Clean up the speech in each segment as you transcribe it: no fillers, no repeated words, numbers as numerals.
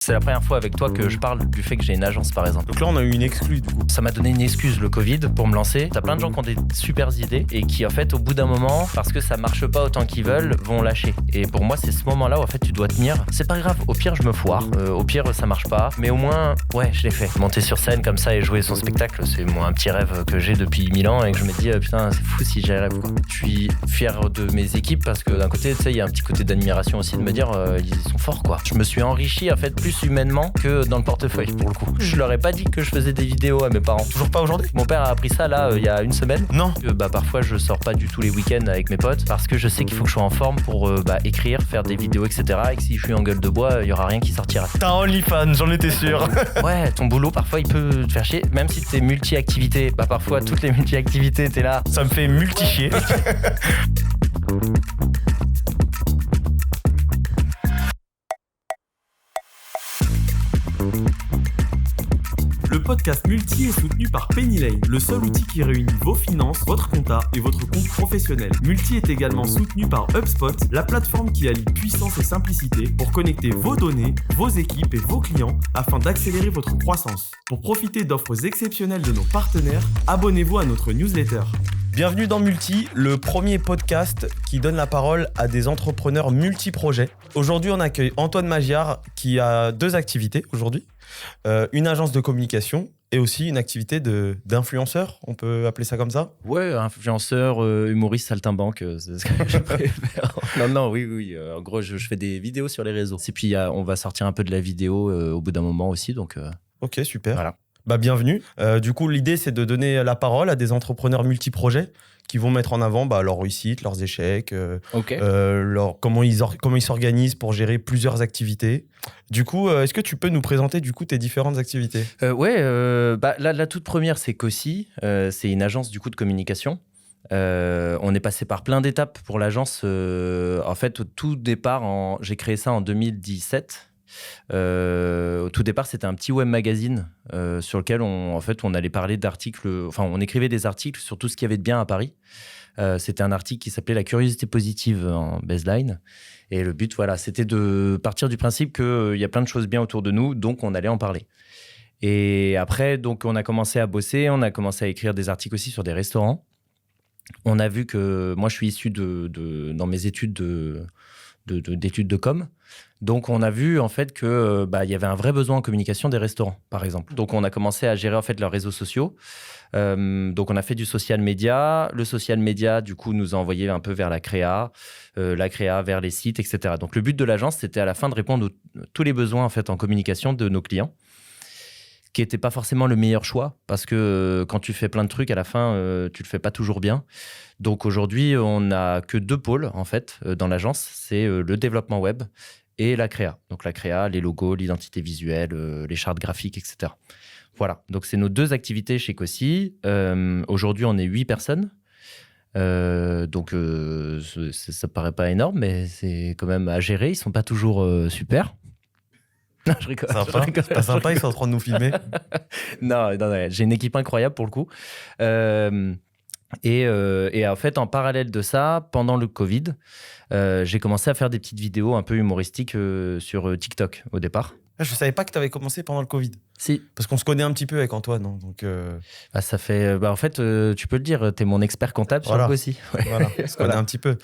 C'est la première fois avec toi que je parle du fait que j'ai une agence, par exemple. Donc là, on a eu une exclue, du coup. Ça m'a donné une excuse, le Covid, pour me lancer. T'as plein de gens qui ont des super idées et qui, en fait, au bout d'un moment, parce que ça marche pas autant qu'ils veulent, vont lâcher. Et pour moi, c'est ce moment-là où, en fait, tu dois tenir. C'est pas grave, au pire, je me foire. Au pire, ça marche pas. Mais au moins, ouais, je l'ai fait. Monter sur scène comme ça et jouer son spectacle, c'est moi un petit rêve que j'ai depuis 1000 ans et que je me dis, putain, c'est fou si j'y rêve, quoi. Je suis fier de mes équipes parce que d'un côté, tu sais, il y a un petit côté d'admiration aussi de me dire, ils sont forts, quoi. Je me suis enrichi, en fait, plus humainement que dans le portefeuille, pour le coup. Je leur ai pas dit que je faisais des vidéos à mes parents. Toujours pas aujourd'hui? Mon père a appris ça là il y a une semaine. Non. Parfois je sors pas du tout les week-ends avec mes potes parce que je sais qu'il faut que je sois en forme pour écrire, faire des vidéos, etc. Et que si je suis en gueule de bois, il y aura rien qui sortira. T'as un OnlyFans, j'en étais sûr. Ouais, ton boulot parfois il peut te faire chier, même si t'es multi-activité. Parfois toutes les multi-activités t'es là. Ça me fait multi-chier. Le podcast Multi est soutenu par Pennylane, le seul outil qui réunit vos finances, votre compta et votre compte professionnel. Multi est également soutenu par HubSpot, la plateforme qui allie puissance et simplicité pour connecter vos données, vos équipes et vos clients afin d'accélérer votre croissance. Pour profiter d'offres exceptionnelles de nos partenaires, abonnez-vous à notre newsletter. Bienvenue dans Multi, le premier podcast qui donne la parole à des entrepreneurs multi-projets. Aujourd'hui, on accueille Antoine Magyar qui a 2 activités aujourd'hui. Une agence de communication et aussi une activité d'influenceur, on peut appeler ça comme ça? Ouais, influenceur, humoriste, saltimbanque, c'est ce que je préfère. Oui. En gros, je fais des vidéos sur les réseaux. Et puis, on va sortir un peu de la vidéo au bout d'un moment aussi. Donc, ok, super. Voilà. Bienvenue. Du coup, l'idée, c'est de donner la parole à des entrepreneurs multi-projets qui vont mettre en avant leurs réussites, leurs échecs, comment ils s'organisent pour gérer plusieurs activités. Du coup, est-ce que tu peux nous présenter tes différentes activités? La toute première, c'est Cossi. C'est une agence du coup de communication. On est passé par plein d'étapes pour l'agence. En fait, au tout départ, j'ai créé ça en 2017. Au tout départ, c'était un petit web magazine sur lequel on allait parler d'articles, on écrivait des articles sur tout ce qu'il y avait de bien à Paris. C'était un article qui s'appelait La curiosité positive en baseline. Et le but, c'était de partir du principe qu'il y a plein de choses bien autour de nous, donc on allait en parler. Et après, donc, on a commencé à bosser, on a commencé à écrire des articles aussi sur des restaurants. On a vu que moi, je suis issu dans mes études d'études de com. Donc, on a vu en fait que y avait un vrai besoin en communication des restaurants, par exemple. Donc, on a commencé à gérer en fait leurs réseaux sociaux. Donc, on a fait du social media. Le social media, du coup, nous a envoyé un peu vers la créa vers les sites, etc. Donc, le but de l'agence, c'était à la fin de répondre à tous les besoins en fait en communication de nos clients, qui n'était pas forcément le meilleur choix parce que quand tu fais plein de trucs, à la fin, tu le fais pas toujours bien. Donc aujourd'hui, on n'a que 2 pôles en fait dans l'agence, c'est le développement web et la créa. Donc la créa, les logos, l'identité visuelle, les chartes graphiques, etc. Voilà, donc c'est nos 2 activités chez Cossi. Aujourd'hui, on est 8 personnes. Donc ça paraît pas énorme, mais c'est quand même à gérer. Ils sont pas toujours super. Non, je rigole. C'est pas sympa, ils sont en train de nous filmer. non, j'ai une équipe incroyable pour le coup. Et en fait, en parallèle de ça, pendant le Covid, j'ai commencé à faire des petites vidéos un peu humoristiques sur TikTok au départ. Je savais pas que tu avais commencé pendant le Covid. Si. Parce qu'on se connaît un petit peu avec Antoine. Hein, donc ça fait. En fait, tu peux le dire, t'es mon expert comptable sur le Cossi. Ouais. Voilà, on se connaît un petit peu.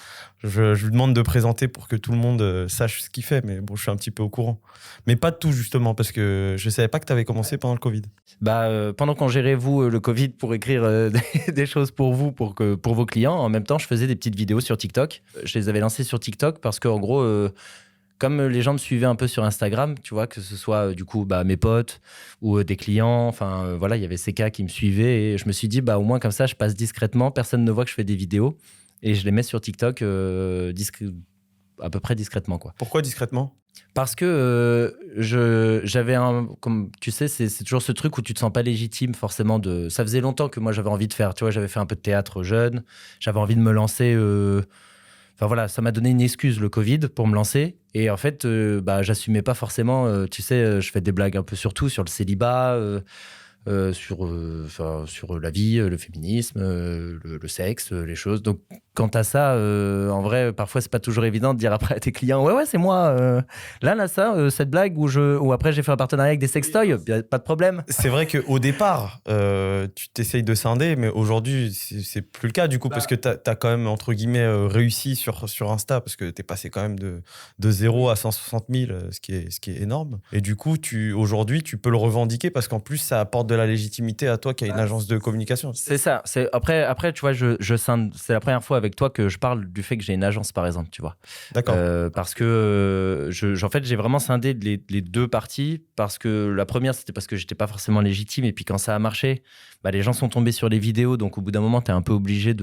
Je lui demande de présenter pour que tout le monde sache ce qu'il fait, mais bon, je suis un petit peu au courant. Mais pas de tout, justement, parce que je savais pas que tu avais commencé pendant le Covid. Pendant qu'on gérait, vous, le Covid, pour écrire des choses pour vous, pour vos clients, en même temps, je faisais des petites vidéos sur TikTok. Je les avais lancées sur TikTok parce qu'en gros. Comme les gens me suivaient un peu sur Instagram, tu vois, que ce soit du coup mes potes ou des clients, il y avait ces cas qui me suivaient et je me suis dit au moins comme ça je passe discrètement, personne ne voit que je fais des vidéos et je les mets sur TikTok à peu près discrètement, quoi. Pourquoi discrètement? Parce que j'avais comme tu sais, c'est toujours ce truc où tu te sens pas légitime forcément ça faisait longtemps que moi j'avais envie de faire, tu vois, j'avais fait un peu de théâtre jeune, j'avais envie de me lancer. Ça m'a donné une excuse, le Covid, pour me lancer. Et en fait, j'assumais pas forcément. Tu sais, je fais des blagues un peu sur tout, sur le célibat, sur la vie, le féminisme, le sexe, les choses. Donc, quand t'as ça, en vrai, parfois, c'est pas toujours évident de dire après à tes clients, ouais, c'est moi. Là, ça, cette blague où après, j'ai fait un partenariat avec des sextoys, pas de problème. C'est vrai qu'au départ, tu t'essayes de scinder, mais aujourd'hui, c'est plus le cas du coup, parce que t'as quand même, entre guillemets, réussi sur Insta, parce que t'es passé quand même de 0 à 160 000, ce qui est énorme. Et du coup, aujourd'hui, tu peux le revendiquer, parce qu'en plus, ça apporte de la légitimité à toi qui a une agence de communication. C'est ça. Après, tu vois, je scinde. C'est la première fois avec toi que je parle du fait que j'ai une agence, par exemple, tu vois. D'accord. Parce que en fait, j'ai vraiment scindé les deux parties, parce que la première, c'était parce que j'étais pas forcément légitime, et puis quand ça a marché, les gens sont tombés sur les vidéos, donc au bout d'un moment, t'es un peu obligé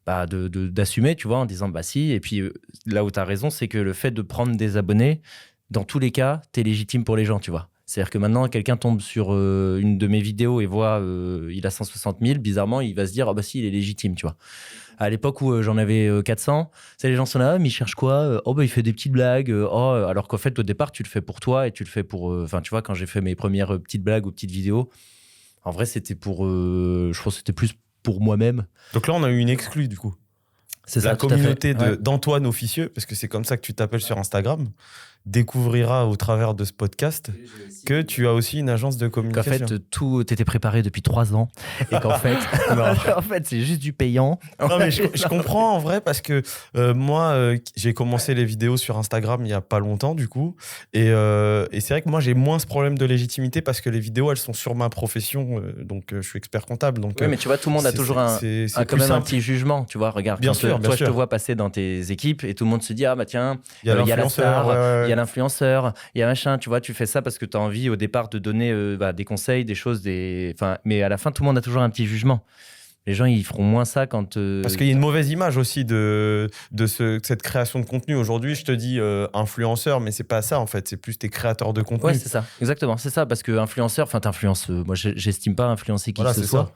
d'assumer, tu vois, en disant si. Et puis là où t'as raison, c'est que le fait de prendre des abonnés, dans tous les cas, t'es légitime pour les gens, tu vois. C'est-à-dire que maintenant, quelqu'un tombe sur une de mes vidéos et voit il a 160 000, bizarrement, il va se dire, si, il est légitime, tu vois. À l'époque où j'en avais 400, les gens sont là, mais il cherche quoi ? Il fait des petites blagues. Alors qu'en fait, au départ, tu le fais pour toi et tu le fais pour... tu vois, quand j'ai fait mes premières petites blagues ou petites vidéos, en vrai, c'était pour... je pense que c'était plus pour moi-même. Donc là, on a eu une exclue, du coup. C'est la ça, communauté d'Antoine Officieux, parce que c'est comme ça que tu t'appelles sur Instagram, découvrira au travers de ce podcast que tu as aussi une agence de communication. Qu'en fait, tout était préparé depuis 3 ans et qu'en fait, en fait, c'est juste du payant. Non, mais je comprends en vrai, parce que moi, j'ai commencé les vidéos sur Instagram il n'y a pas longtemps, du coup. Et c'est vrai que moi, j'ai moins ce problème de légitimité, parce que les vidéos, elles sont sur ma profession. Donc, je suis expert comptable. Donc, oui, mais tu vois, tout le monde a toujours quand même un petit jugement. Tu vois, regarde, bien sûr, toi, je te vois passer dans tes équipes et tout le monde se dit, tiens, il y a l'influenceur, il y a l'influenceur, il y a machin, tu vois, tu fais ça parce que tu as envie au départ de donner des conseils, des choses, mais à la fin, tout le monde a toujours un petit jugement. Les gens, ils feront moins ça quand... Parce qu'il y a une mauvaise image aussi de cette création de contenu. Aujourd'hui, je te dis influenceur, mais c'est pas ça en fait, c'est plus tes créateurs de contenu. Ouais, c'est ça, exactement, c'est ça, parce que influenceur, t'influences, moi j'estime pas influencer qui que ce soit.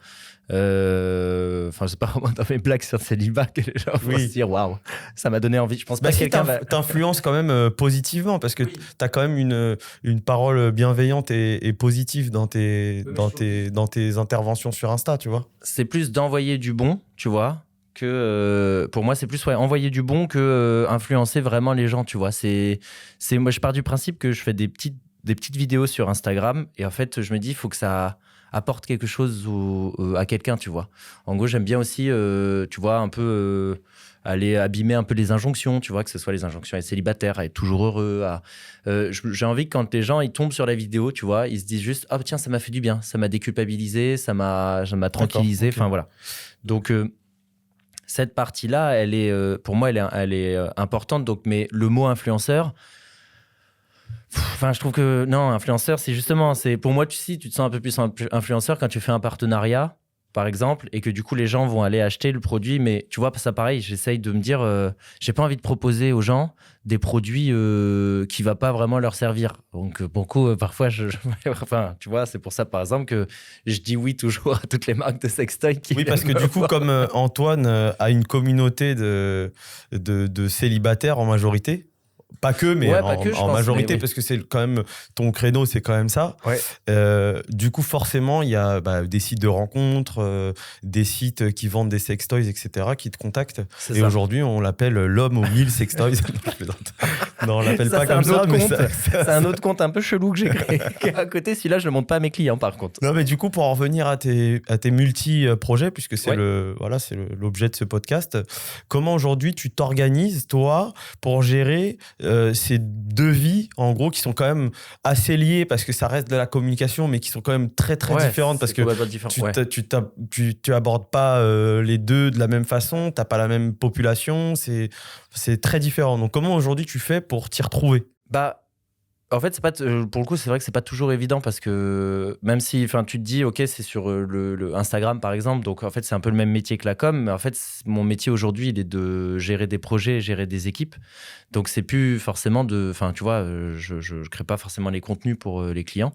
C'est pas vraiment dans mes blagues sur le célibat que les gens vont se dire waouh, ça m'a donné envie. Je pense pas que quelqu'un t'influences quand même positivement, parce que t'as quand même une parole bienveillante et positive dans tes interventions sur Insta, tu vois. C'est plus d'envoyer du bon, tu vois, que pour moi c'est plus envoyer du bon que influencer vraiment les gens, tu vois. Moi je pars du principe que je fais des petites vidéos sur Instagram, et en fait je me dis il faut que ça apporte quelque chose à quelqu'un, tu vois. En gros, j'aime bien aussi, tu vois, un peu aller abîmer un peu les injonctions, tu vois, que ce soit les injonctions à être célibataire, à être toujours heureux. J'ai envie que quand les gens ils tombent sur la vidéo, tu vois, ils se disent juste, tiens, ça m'a fait du bien, ça m'a déculpabilisé, ça m'a tranquillisé, enfin voilà. Donc, cette partie-là, elle est, pour moi, elle est importante. Donc, mais le mot influenceur, je trouve que non, influenceur, c'est pour moi, tu te sens un peu plus influenceur quand tu fais un partenariat, par exemple, et que du coup les gens vont aller acheter le produit. Mais tu vois, ça pareil, j'essaye de me dire, j'ai pas envie de proposer aux gens des produits qui va pas vraiment leur servir. Donc beaucoup, parfois, tu vois, c'est pour ça par exemple que je dis oui toujours à toutes les marques de sextoy. Oui, parce que du coup, comme Antoine a une communauté de célibataires en majorité. Pas que, mais en majorité, mais oui. Parce que c'est quand même ton créneau, c'est quand même ça. Ouais. Du coup, forcément, il y a des sites de rencontres, des sites qui vendent des sextoys, etc., qui te contactent. Et aujourd'hui, on l'appelle l'homme aux 1000 sextoys. Non, on l'appelle pas comme ça. C'est un autre compte un peu chelou que j'ai créé à côté. Celui-là, je le montre pas à mes clients, par contre. Non, mais du coup, pour en revenir à tes multi-projets, puisque c'est l'objet de ce podcast, comment aujourd'hui tu t'organises, toi, pour gérer ces deux vies, en gros, qui sont quand même assez liées, parce que ça reste de la communication, mais qui sont quand même très, très différentes, parce que tu abordes pas les deux de la même façon, t'as pas la même population, c'est très différent. Donc, comment aujourd'hui tu fais pour t'y retrouver ? En fait, pour le coup, c'est vrai que c'est pas toujours évident, parce que même si tu te dis, ok, c'est sur le Instagram par exemple, donc en fait, c'est un peu le même métier que la com, mais en fait, mon métier aujourd'hui, il est de gérer des projets, gérer des équipes. Donc, c'est plus forcément tu vois, je crée pas forcément les contenus pour les clients.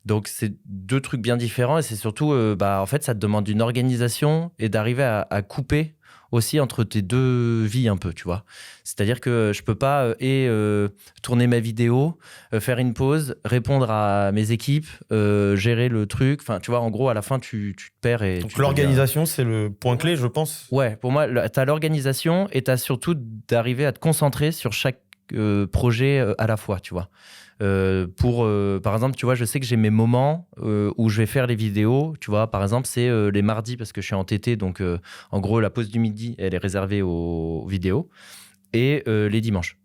Donc, c'est deux trucs bien différents, et c'est surtout, en fait, ça te demande une organisation et d'arriver à couper aussi entre tes deux vies un peu, tu vois. C'est-à-dire que je peux pas tourner ma vidéo, faire une pause, répondre à mes équipes, gérer le truc. Enfin, tu vois, en gros, à la fin, tu te perds. Et Donc l'organisation, c'est le point clé, je pense. Ouais, pour moi, tu as l'organisation et tu as surtout d'arriver à te concentrer sur chaque projet à la fois, tu vois. Par exemple, tu vois, je sais que j'ai mes moments où je vais faire les vidéos. Tu vois, par exemple, c'est les mardis parce que je suis en TT. Donc, en gros, la pause du midi, elle est réservée aux vidéos. Et les dimanches.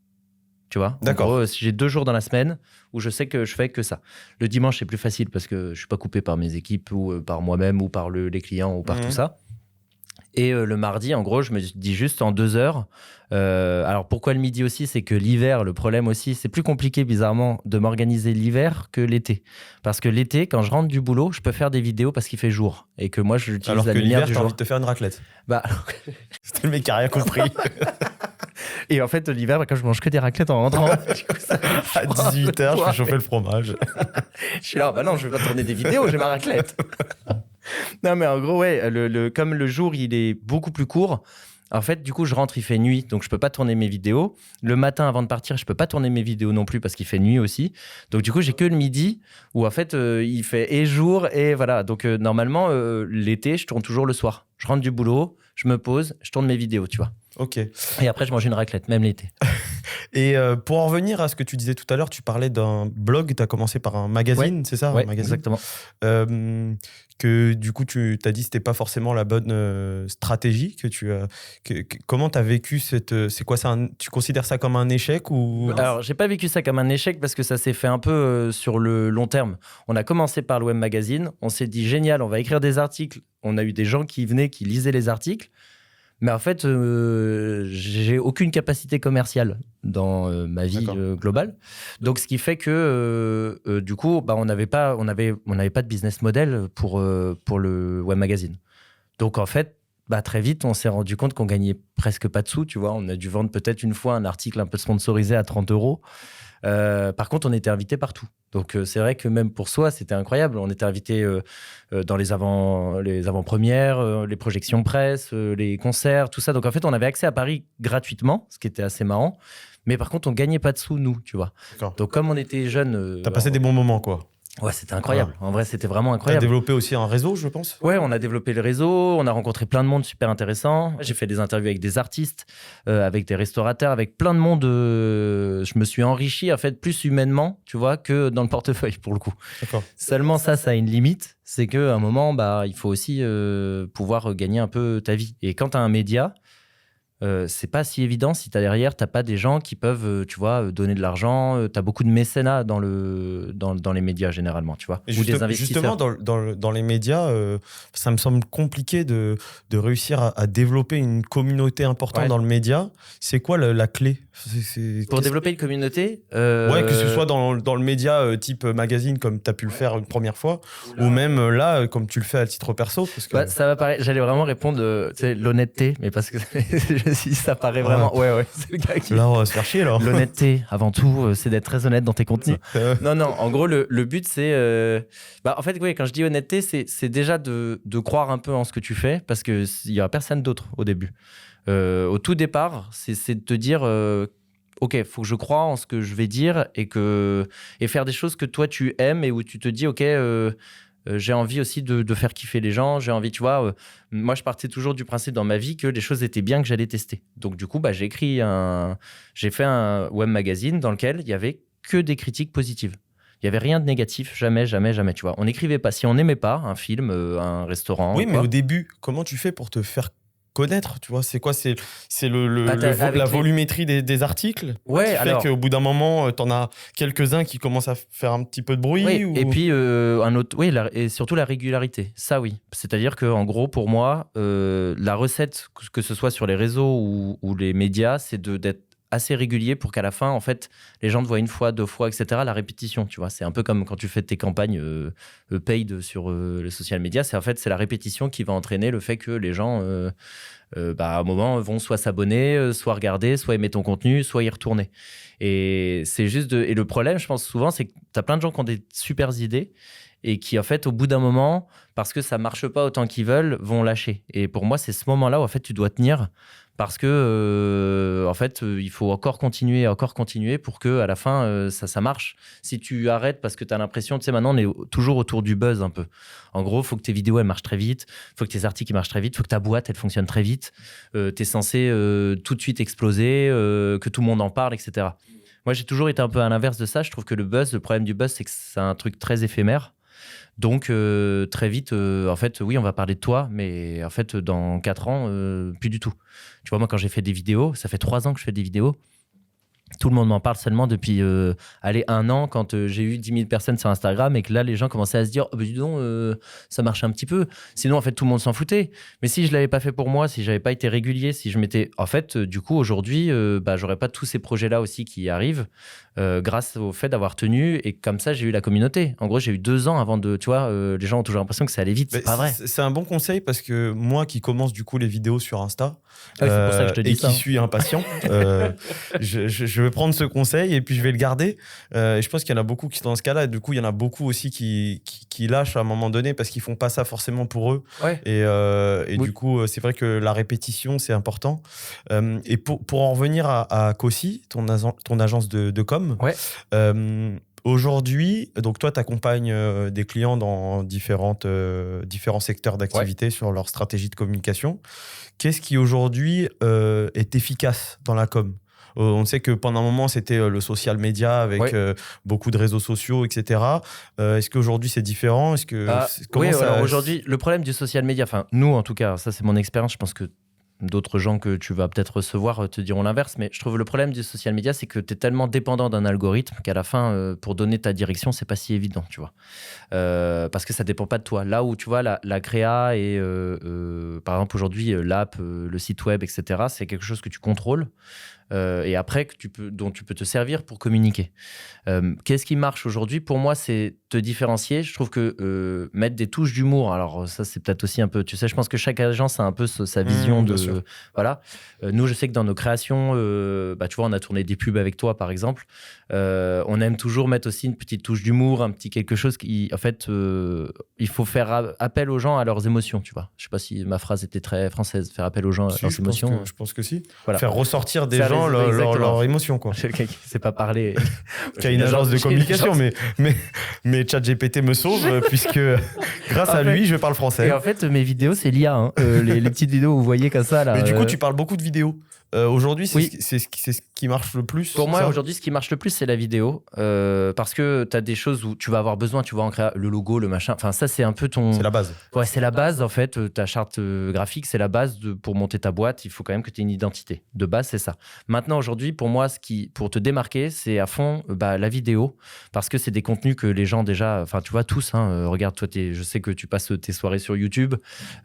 Tu vois. D'accord. En gros, j'ai 2 jours dans la semaine où je sais que je fais que ça. Le dimanche, c'est plus facile parce que je suis pas coupé par mes équipes ou par moi-même ou par les clients ou par tout ça. Et le mardi, en gros, je me dis juste en 2 heures. Alors, pourquoi le midi aussi? C'est que l'hiver, le problème aussi, c'est plus compliqué, bizarrement, de m'organiser l'hiver que l'été. Parce que l'été, quand je rentre du boulot, je peux faire des vidéos parce qu'il fait jour. Et que moi, j'utilise alors la que lumière l'hiver, du t'as jour. envie de te faire une raclette. Bah, C'était le mec qui a rien compris. et en fait, l'hiver, quand je mange que des raclettes en rentrant, du coup, ça, À 18h, je fais chauffer le fromage. je suis là, bah non, je vais pas tourner des vidéos, j'ai ma raclette. Non, mais en gros, ouais, comme le jour, il est beaucoup plus court, en fait, du coup, je rentre, il fait nuit, donc je peux pas tourner mes vidéos. Le matin, avant de partir, je peux pas tourner mes vidéos non plus parce qu'il fait nuit aussi. Donc, du coup, j'ai que le midi où, en fait, il fait et jour et voilà. Donc, normalement, l'été, je tourne toujours le soir. Je rentre du boulot, je me pose, je tourne mes vidéos, tu vois. Ok. Et après, je mange une raclette, même l'été. Et pour en revenir à ce que tu disais tout à l'heure, tu parlais d'un blog, tu as commencé par un magazine, c'est ça? Ouais, un magazine exactement. Que du coup, tu t'as dit que c'était pas forcément la bonne stratégie. Comment tu as vécu c'est quoi ça, tu considères ça comme un échec ou... Alors, j'ai pas vécu ça comme un échec parce que ça s'est fait un peu sur le long terme. On a commencé par le web magazine, on s'est dit génial, on va écrire des articles. On a eu des gens qui venaient, qui lisaient les articles. Mais en fait, j'ai aucune capacité commerciale dans ma vie globale. Donc, ce qui fait que du coup, bah, on n'avait pas de business model pour le web magazine. Donc, en fait, bah, très vite, on s'est rendu compte qu'on gagnait presque pas de sous. Tu vois, on a dû vendre peut-être une fois un article un peu sponsorisé à 30 €. Par contre, on était invité partout. Donc, c'est vrai que même pour soi, c'était incroyable. On était invité dans les avant-premières, les projections presse, les concerts, tout ça. Donc, en fait, on avait accès à Paris gratuitement, ce qui était assez marrant. Mais par contre, on gagnait pas de sous, nous, tu vois. D'accord. Donc, comme on était jeunes... T'as passé des bons moments, quoi. Ouais, c'était incroyable. En vrai, c'était vraiment T'as incroyable. développé aussi un réseau, je pense. Ouais, on a développé le réseau, on a rencontré plein de monde super intéressant. J'ai fait des interviews avec des artistes, avec des restaurateurs, avec plein de monde. Je me suis enrichi, en fait, plus humainement, tu vois, que dans le portefeuille, pour le coup. D'accord. Seulement ça a une limite. C'est qu'à un moment, bah, il faut aussi pouvoir gagner un peu ta vie. Et quand tu as un média, c'est pas si évident si derrière t'as pas des gens qui peuvent tu vois donner de l'argent. T'as beaucoup de mécénat dans les médias généralement, tu vois, Et ou des investisseurs. justement, dans les médias, ça me semble compliqué de réussir à développer une communauté importante dans le média. C'est quoi la clé? Pour développer une communauté Ouais, que ce soit dans le média type magazine comme tu as pu le faire une première fois, ou même là, comme tu le fais à titre perso. Parce que... bah, ça va paraître, j'allais vraiment répondre l'honnêteté, mais parce que si ça paraît vraiment... Ouais, c'est le gars qui... Là, on va se faire chier, là. L'honnêteté, avant tout, c'est d'être très honnête dans tes contenus. Non, en gros, le but, c'est... en fait, oui, quand je dis honnêteté, c'est déjà de croire un peu en ce que tu fais, parce qu'il n'y aura personne d'autre au début. Au tout départ, c'est de te dire... ok, il faut que je croie en ce que je vais dire et faire des choses que toi, tu aimes et où tu te dis, ok... j'ai envie aussi de faire kiffer les gens. J'ai envie, tu vois, moi, je partais toujours du principe dans ma vie que les choses étaient bien, que j'allais tester. Donc, du coup, bah, j'ai fait un web magazine dans lequel il y avait que des critiques positives. Il y avait rien de négatif, jamais, tu vois. On n'écrivait pas. Si on n'aimait pas un film, un restaurant... Oui, mais au début, comment tu fais pour te faire connaître, tu vois, c'est quoi, c'est la volumétrie des articles, ouais, qui fait qu'au bout d'un moment t'en as quelques-uns qui commencent à faire un petit peu de bruit, oui, ou... et puis un autre, oui, et surtout la régularité, ça oui, c'est-à-dire que en gros pour moi la recette, que ce soit sur les réseaux ou les médias, c'est d'être assez régulier pour qu'à la fin, en fait, les gens te voient une fois, 2 fois, etc. La répétition, tu vois. C'est un peu comme quand tu fais tes campagnes paid sur les social media. C'est la répétition qui va entraîner le fait que les gens, à un moment, vont soit s'abonner, soit regarder, soit aimer ton contenu, soit y retourner. Et c'est juste et le problème, je pense souvent, c'est que tu as plein de gens qui ont des super idées et qui, en fait, au bout d'un moment, parce que ça marche pas autant qu'ils veulent, vont lâcher. Et pour moi, c'est ce moment-là où, en fait, tu dois tenir parce que, en fait, il faut encore continuer pour que, à la fin, ça marche. Si tu arrêtes parce que tu as l'impression, tu sais, maintenant, on est toujours autour du buzz un peu. En gros, il faut que tes vidéos, elles marchent très vite. Il faut que tes articles, ils marchent très vite. Il faut que ta boîte, elle fonctionne très vite. Tu es censé tout de suite exploser, que tout le monde en parle, etc. Moi, j'ai toujours été un peu à l'inverse de ça. Je trouve que le problème du buzz, c'est que c'est un truc très éphémère. Donc, très vite, en fait, oui, on va parler de toi, mais en fait, dans 4 ans, plus du tout. Tu vois, moi, quand j'ai fait des vidéos, ça fait 3 ans que je fais des vidéos. Tout le monde m'en parle seulement depuis 1 an, quand j'ai eu 10 000 personnes sur Instagram et que là, les gens commençaient à se dire « Oh, dis donc, ça marche un petit peu ». Sinon, en fait, tout le monde s'en foutait. Mais si je ne l'avais pas fait pour moi, si je n'avais pas été régulier, si je m'étais… En fait, du coup, aujourd'hui, je n'aurais pas tous ces projets-là aussi qui arrivent grâce au fait d'avoir tenu. Et comme ça, j'ai eu la communauté. En gros, j'ai eu 2 ans avant de… Tu vois, les gens ont toujours l'impression que ça allait vite. C'est pas vrai. C'est un bon conseil parce que moi qui commence du coup les vidéos sur Insta c'est pour ça que je te dis et ça. qui suis impatient, je vais prendre ce conseil et puis je vais le garder. Et je pense qu'il y en a beaucoup qui sont dans ce cas-là. Et du coup, il y en a beaucoup aussi qui lâchent à un moment donné parce qu'ils font pas ça forcément pour eux. Ouais. Et Oui. du coup, c'est vrai que la répétition, c'est important. Et pour en revenir à Cossi, ton agence de com, Ouais. aujourd'hui, donc toi, tu accompagnes des clients dans différents secteurs d'activité sur leur stratégie de communication. Qu'est-ce qui aujourd'hui est efficace dans la com ? On sait que pendant un moment, c'était le social media avec beaucoup de réseaux sociaux, etc. Est-ce qu'aujourd'hui, c'est différent ? Alors aujourd'hui, le problème du social media, enfin nous en tout cas, ça c'est mon expérience, je pense que d'autres gens que tu vas peut-être recevoir te diront l'inverse, mais je trouve le problème du social media, c'est que tu es tellement dépendant d'un algorithme qu'à la fin, pour donner ta direction, c'est pas si évident, tu vois. Parce que ça dépend pas de toi. Là où tu vois la créa et par exemple aujourd'hui l'app, le site web, etc., c'est quelque chose que tu contrôles. Et après dont tu peux te servir pour communiquer. Qu'est-ce qui marche aujourd'hui ? Pour moi, c'est te différencier. Je trouve que mettre des touches d'humour, alors ça c'est peut-être aussi un peu, tu sais, je pense que chaque agence a un peu sa vision de… Voilà. Nous, je sais que dans nos créations, tu vois, on a tourné des pubs avec toi, par exemple. On aime toujours mettre aussi une petite touche d'humour, un petit quelque chose qui, en fait, il faut faire appel aux gens à leurs émotions, tu vois. Je sais pas si ma phrase était très française, faire appel aux gens à leurs émotions. Je pense que si. Voilà. Faire ressortir des gens leurs émotions, quoi. Quelqu'un qui sait pas parler. Qui a une agence de communication, mais ChatGPT me sauve puisque grâce à lui, je parle français. Et en fait, mes vidéos, c'est l'IA. Hein. Les petites vidéos où vous voyez comme ça. Là, mais du coup, tu parles beaucoup de vidéos. Aujourd'hui, c'est ce qui marche le plus. Pour moi, aujourd'hui, ce qui marche le plus, c'est la vidéo. Parce que tu as des choses où tu vas avoir besoin, tu vois, en créer le logo, le machin. Enfin, ça, c'est un peu ton… C'est la base. Ouais, c'est la base, en fait. Ta charte graphique, c'est la base pour monter ta boîte. Il faut quand même que tu aies une identité. De base, c'est ça. Maintenant, aujourd'hui, pour moi, pour te démarquer, c'est à fond la vidéo. Parce que c'est des contenus que les gens déjà… Enfin, tu vois, tous. Regarde, toi, je sais que tu passes tes soirées sur YouTube.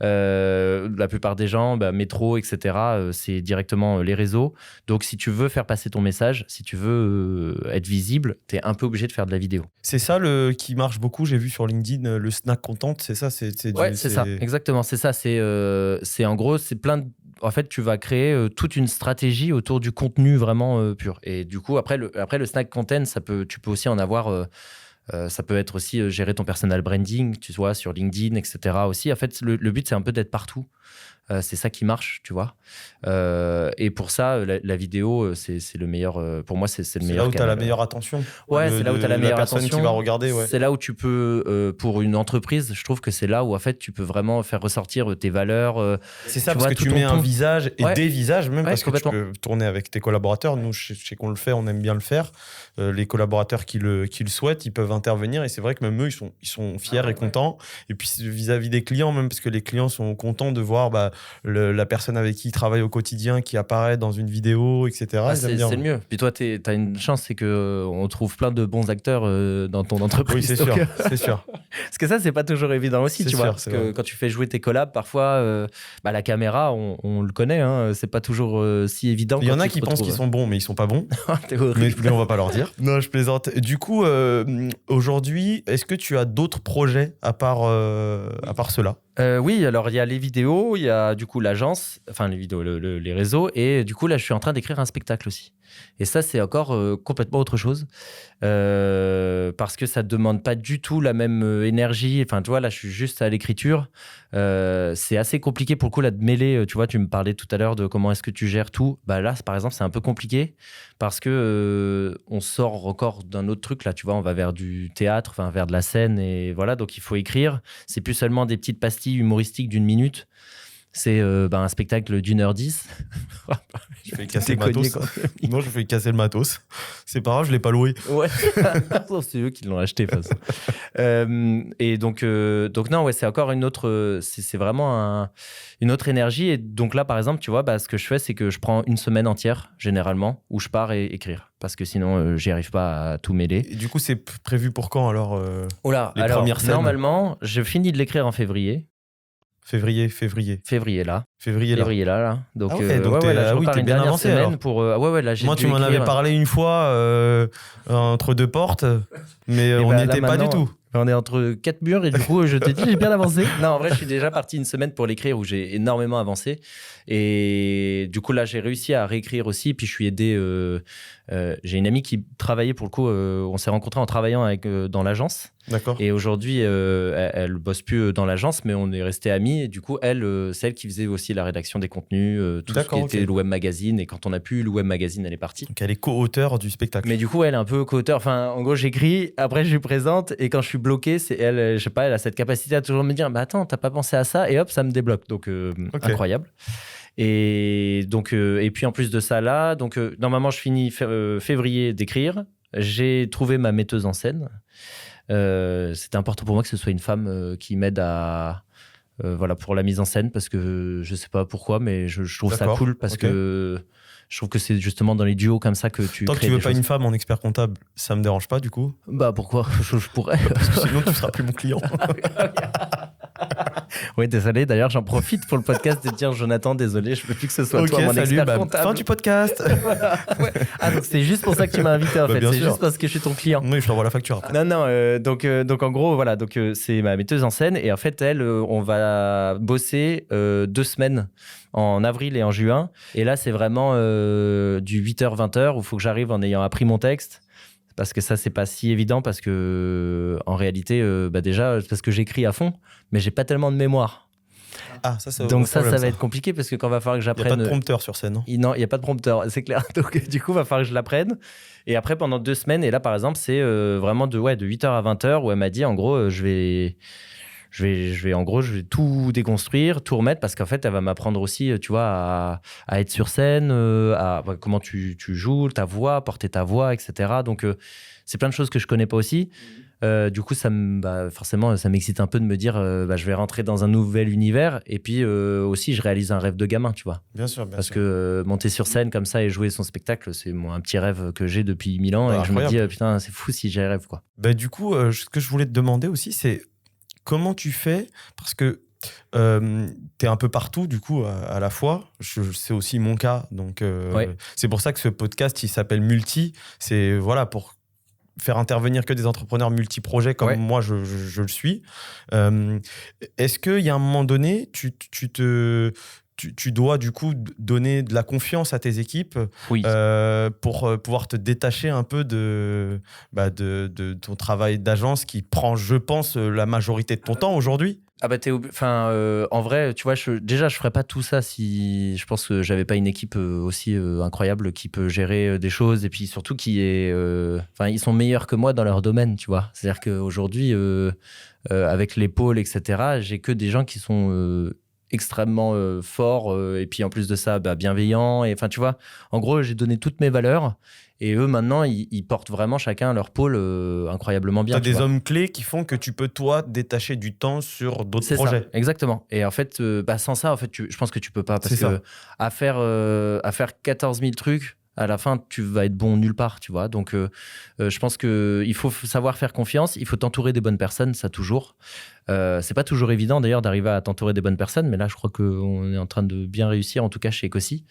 La plupart des gens, métro, etc., c'est directement les réseaux. Donc, si tu veux faire passer ton message, si tu veux être visible, tu es un peu obligé de faire de la vidéo. C'est ça qui marche beaucoup, j'ai vu sur LinkedIn, le snack content, c'est ça c'est ça, exactement, c'est ça. C'est en gros, c'est plein de… En fait, tu vas créer toute une stratégie autour du contenu vraiment pur. Et du coup, après le snack content, tu peux aussi en avoir… ça peut être aussi gérer ton personal branding, tu vois, sur LinkedIn, etc. aussi. En fait, le but, c'est un peu d'être partout. C'est ça qui marche, tu vois. Et pour ça, la vidéo, c'est le meilleur. Pour moi, c'est le meilleur. C'est là où tu as la meilleure attention. Ouais, c'est là où tu as la meilleure attention. La personne qui va regarder, ouais. C'est là où tu peux, pour une entreprise, je trouve que c'est là où, en fait, tu peux vraiment faire ressortir tes valeurs. C'est ça, parce que tu mets un visage et des visages, même parce que tu peux tourner avec tes collaborateurs. Nous, je sais qu'on le fait, on aime bien le faire. Les collaborateurs qui le souhaitent, ils peuvent intervenir. Et c'est vrai que même eux, ils sont fiers et contents. Et puis, vis-à-vis des clients, même parce que les clients sont contents de voir la personne avec qui il travaille au quotidien qui apparaît dans une vidéo, etc. C'est le mieux. Puis toi, t'as une chance, c'est qu'on trouve plein de bons acteurs dans ton entreprise. Oui, c'est sûr, c'est sûr. Parce que ça, c'est pas toujours évident aussi, tu vois. Parce que quand tu fais jouer tes collabs, parfois, la caméra, on le connaît, hein, c'est pas toujours si évident. Il y en a qui pensent qu'ils sont bons, mais ils sont pas bons. Mais on va pas leur dire. Non, je plaisante. Du coup, aujourd'hui, est-ce que tu as d'autres projets à part cela? Oui, alors il y a les vidéos, il y a du coup l'agence, enfin les vidéos, les réseaux, et du coup là je suis en train d'écrire un spectacle aussi. Et ça c'est encore complètement autre chose, parce que ça ne demande pas du tout la même énergie. Enfin tu vois, là je suis juste à l'écriture. C'est assez compliqué pour le coup là de mêler, tu vois, tu me parlais tout à l'heure de comment est-ce que tu gères tout. Bah là par exemple c'est un peu compliqué, parce que on sort encore d'un autre truc là, tu vois, on va vers du théâtre, enfin vers de la scène, et voilà, donc il faut écrire. C'est plus seulement des petites pastilles humoristiques d'1 minute. C'est un spectacle d'1h10. Je fais casser le matos. Non, je fais casser le matos. C'est pas grave, je l'ai pas loué. Ouais. C'est eux qui l'ont acheté, de toute façon. Et donc non, ouais, c'est encore une autre. C'est vraiment une autre énergie. Et donc là, par exemple, tu vois, ce que je fais, c'est que je prends une semaine entière, généralement, où je pars et écrire. Parce que sinon, j'y arrive pas à tout mêler. Et du coup, c'est prévu pour quand alors les premières scènes? Normalement, je finis de l'écrire en février. Février là. Donc, là, je repars une bien dernière avancé, semaine alors. pour. Là, moi, tu m'en avais parlé une fois entre deux portes, mais on n'y était pas du tout. On est entre 4 murs et du coup, je te dis, j'ai bien avancé. Non, en vrai, je suis déjà parti une semaine pour l'écrire où j'ai énormément avancé. Et du coup, là, j'ai réussi à réécrire aussi. Puis, je suis aidé. J'ai une amie qui travaillait pour le coup. On s'est rencontrés en travaillant dans l'agence. D'accord. Et aujourd'hui, elle bosse plus dans l'agence, mais on est restés amis. Et du coup, c'est elle qui faisait aussi la rédaction des contenus, tout ce qui était le web magazine. Et quand on a pu, le web magazine, elle est partie. Donc, elle est co-auteure du spectacle. Mais du coup, elle est un peu co-auteur. Enfin, en gros, j'écris, après, je lui présente. Et quand je suis bloqué, c'est elle, je sais pas, elle a cette capacité à toujours me dire, attends, t'as pas pensé à ça? Et hop, ça me débloque. Donc, incroyable. Et donc, et puis en plus de ça, là, donc normalement, je finis février d'écrire. J'ai trouvé ma metteuse en scène. C'était important pour moi que ce soit une femme qui m'aide à pour la mise en scène, parce que je sais pas pourquoi, mais je trouve ça cool, parce que je trouve que c'est justement dans les duos comme ça que tu Tant que tu veux pas une femme en expert comptable, ça me dérange pas du coup. Pourquoi? Je pourrais. Parce que sinon tu seras plus mon client. Oui, désolé. D'ailleurs, j'en profite pour le podcast de dire, Jonathan, désolé, je veux plus que ce soit toi mon expert comptable. Fin du podcast. Ouais. Ah, donc c'est juste pour ça que tu m'as invité en fait. C'est sûr. Juste parce que je suis ton client. Oui, je t'envoie la facture après. Non. Donc en gros, voilà. Donc c'est ma metteuse en scène, et en fait, elle, on va bosser 2 semaines en avril et en juin. Et là, c'est vraiment du 8h-20h où il faut que j'arrive en ayant appris mon texte. Parce que ça, c'est pas si évident, parce que en réalité, déjà, parce que j'écris à fond, mais j'ai pas tellement de mémoire. Ah, ça, donc ça va être compliqué, parce que quand va falloir que j'apprenne. Il n'y a pas de prompteur sur scène. Non, il n'y a pas de prompteur, c'est clair. Donc du coup, il va falloir que je l'apprenne. Et après, pendant 2 semaines, et là, par exemple, c'est vraiment de 8h à 20h, où elle m'a dit, en gros, je vais tout déconstruire, tout remettre, parce qu'en fait, elle va m'apprendre aussi, tu vois, à être sur scène, comment tu joues, ta voix, porter ta voix, etc. Donc, c'est plein de choses que je connais pas aussi. Du coup, forcément, ça m'excite un peu de me dire, je vais rentrer dans un nouvel univers. Et puis aussi, je réalise un rêve de gamin, tu vois. Bien sûr. Parce que monter sur scène comme ça et jouer son spectacle, c'est un petit rêve que j'ai depuis 1000 ans. Et que je me dis, putain, c'est fou si j'y rêve, quoi. Du coup, ce que je voulais te demander aussi, c'est comment tu fais, parce que t'es un peu partout du coup à la fois. C'est aussi mon cas, donc c'est pour ça que ce podcast il s'appelle Multi. C'est pour faire intervenir que des entrepreneurs multi-projets comme moi je le suis. Est-ce qu'il y a un moment donné, tu dois du coup donner de la confiance à tes équipes pour pouvoir te détacher un peu de ton travail d'agence qui prend, je pense, la majorité de ton temps aujourd'hui? En vrai, tu vois, je ferais pas tout ça si je pense que j'avais pas une équipe aussi incroyable qui peut gérer des choses, et puis surtout ils sont meilleurs que moi dans leur domaine, tu vois. C'est-à-dire qu'aujourd'hui, avec les pôles, etc., j'ai que des gens qui sont extrêmement fort et puis en plus de ça bienveillant, et enfin tu vois, en gros j'ai donné toutes mes valeurs et eux maintenant ils portent vraiment chacun leur pôle incroyablement bien. T'as des hommes clés qui font que tu peux toi détacher du temps sur d'autres C'est projets. ça, exactement. Et en fait sans ça en fait je pense que tu peux pas, parce C'est que à faire 14 000 trucs, à la fin, tu vas être bon nulle part, tu vois. Donc, je pense qu'il faut savoir faire confiance. Il faut t'entourer des bonnes personnes, ça toujours. C'est pas toujours évident, d'ailleurs, d'arriver à t'entourer des bonnes personnes. Mais là, je crois qu'on est en train de bien réussir, en tout cas chez Ecossi.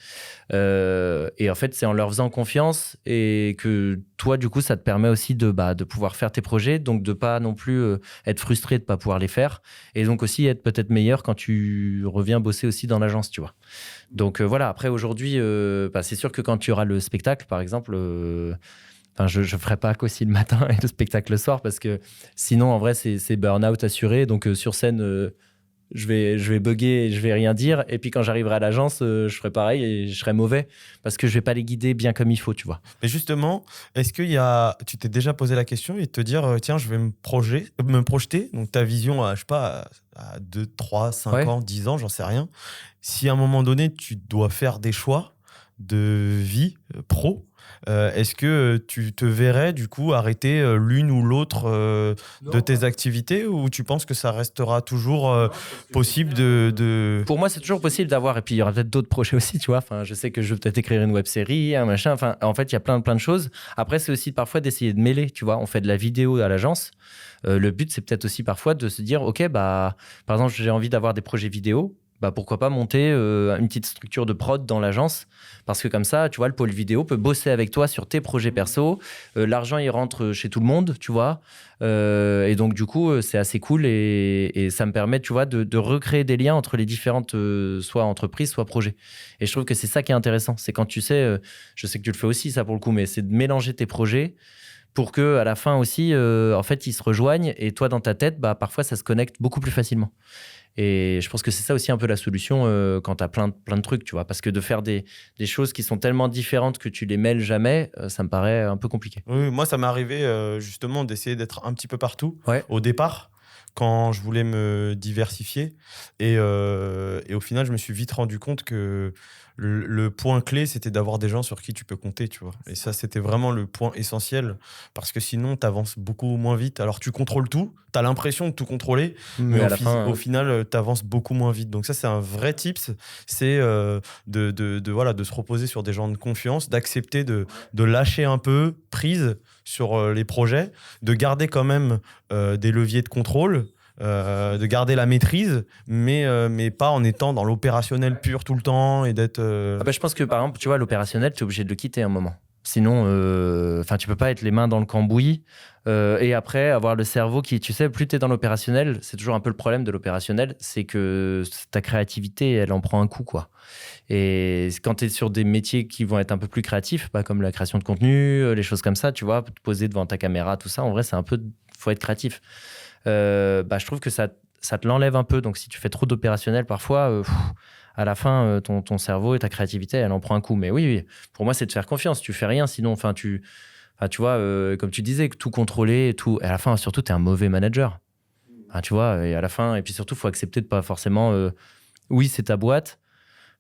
Et en fait, c'est en leur faisant confiance et que toi, du coup, ça te permet aussi de pouvoir faire tes projets. Donc, de pas non plus être frustré de pas pouvoir les faire. Et donc aussi être peut-être meilleur quand tu reviens bosser aussi dans l'agence, tu vois. Donc voilà, après aujourd'hui, c'est sûr que quand tu auras le spectacle, par exemple, je ne ferai pas qu'aussi le matin et le spectacle le soir, parce que sinon, en vrai, c'est burn-out assuré. Donc sur scène, je vais bugger et je vais rien dire. Et puis quand j'arriverai à l'agence, je ferai pareil et je serai mauvais, parce que je vais pas les guider bien comme il faut, tu vois. Mais justement, est-ce tu t'es déjà posé la question et te dire, tiens, je vais me projeter, donc ta vision à, je sais pas, à 2, 3, 5 ans, 10 ans, j'en sais rien. Si à un moment donné, tu dois faire des choix de vie pro, est-ce que tu te verrais du coup arrêter l'une ou l'autre de tes activités, ou tu penses que ça restera toujours possible de... Pour moi, c'est toujours possible d'avoir, et puis il y aura peut-être d'autres projets aussi, tu vois. Enfin, je sais que je veux peut-être écrire une web-série, un machin. Enfin, en fait, il y a plein de choses. Après, c'est aussi parfois d'essayer de mêler, tu vois. On fait de la vidéo à l'agence. Le but, c'est peut-être aussi parfois de se dire, ok, par exemple, j'ai envie d'avoir des projets vidéo. Pourquoi pas monter une petite structure de prod dans l'agence, parce que comme ça, tu vois, le pôle vidéo peut bosser avec toi sur tes projets perso, l'argent il rentre chez tout le monde, tu vois, et donc du coup c'est assez cool, et ça me permet, tu vois, de recréer des liens entre les différentes soit entreprises, soit projets. Et je trouve que c'est ça qui est intéressant, c'est quand tu sais, je sais que tu le fais aussi ça pour le coup, mais c'est de mélanger tes projets pour que à la fin aussi, en fait, ils se rejoignent, et toi dans ta tête, parfois ça se connecte beaucoup plus facilement. Et je pense que c'est ça aussi un peu la solution quand tu as plein de trucs, tu vois. Parce que de faire des choses qui sont tellement différentes que tu les mêles jamais, ça me paraît un peu compliqué. Oui, moi, ça m'est arrivé justement d'essayer d'être un petit peu partout au départ, quand je voulais me diversifier. Et au final, je me suis vite rendu compte que le point clé, c'était d'avoir des gens sur qui tu peux compter, tu vois. Et ça, c'était vraiment le point essentiel, parce que sinon, tu avances beaucoup moins vite. Alors, tu contrôles tout, tu as l'impression de tout contrôler, mais au final, tu avances beaucoup moins vite. Donc ça, c'est un vrai tips, c'est de se reposer sur des gens de confiance, d'accepter de lâcher un peu prise sur les projets, de garder quand même des leviers de contrôle, de garder la maîtrise, mais pas en étant dans l'opérationnel pur tout le temps et d'être... je pense que par exemple, tu vois, l'opérationnel, tu es obligé de le quitter un moment. Sinon, tu peux pas être les mains dans le cambouis et après avoir le cerveau qui, tu sais, plus tu es dans l'opérationnel, c'est toujours un peu le problème de l'opérationnel, c'est que ta créativité, elle en prend un coup, quoi. Et quand tu es sur des métiers qui vont être un peu plus créatifs, comme la création de contenu, les choses comme ça, tu vois, te poser devant ta caméra, tout ça, en vrai, faut être créatif. Je trouve que ça te l'enlève un peu. Donc, si tu fais trop d'opérationnel, parfois, à la fin, ton cerveau et ta créativité, elle en prend un coup. Mais oui, pour moi, c'est de faire confiance. Tu fais rien, sinon, tu vois, comme tu disais, tout contrôler, tout. Et à la fin, surtout, tu es un mauvais manager. Tu vois, et à la fin, et puis surtout, il faut accepter de pas forcément. Oui, c'est ta boîte.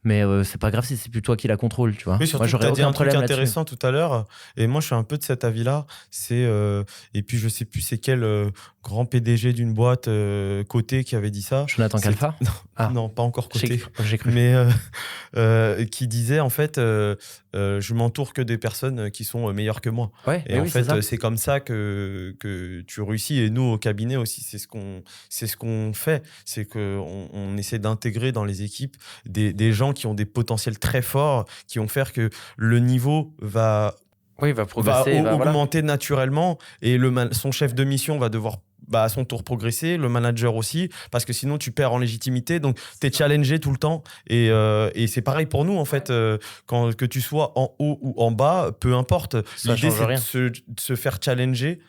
Mais c'est pas grave si c'est plus toi qui la contrôle, tu vois. Oui, surtout, tu as dit un truc intéressant tout à l'heure, et moi je suis un peu de cet avis-là. Et puis je sais plus c'est quel grand PDG d'une boîte cotée qui avait dit ça. Jonathan Kalfa ? Non, pas encore coté. J'ai cru. Mais qui disait en fait, je m'entoure que des personnes qui sont meilleures que moi. Ouais, et en fait, c'est comme ça que tu réussis. Et nous au cabinet aussi, c'est ce qu'on fait, c'est qu'on essaie d'intégrer dans les équipes des gens qui ont des potentiels très forts, qui vont faire que le niveau va progresser, va augmenter naturellement, et son chef de mission va devoir à son tour progresser, le manager aussi, parce que sinon tu perds en légitimité, donc tu es challengé tout le temps, et c'est pareil pour nous en fait, que tu sois en haut ou en bas, peu importe, l'idée c'est de se faire challenger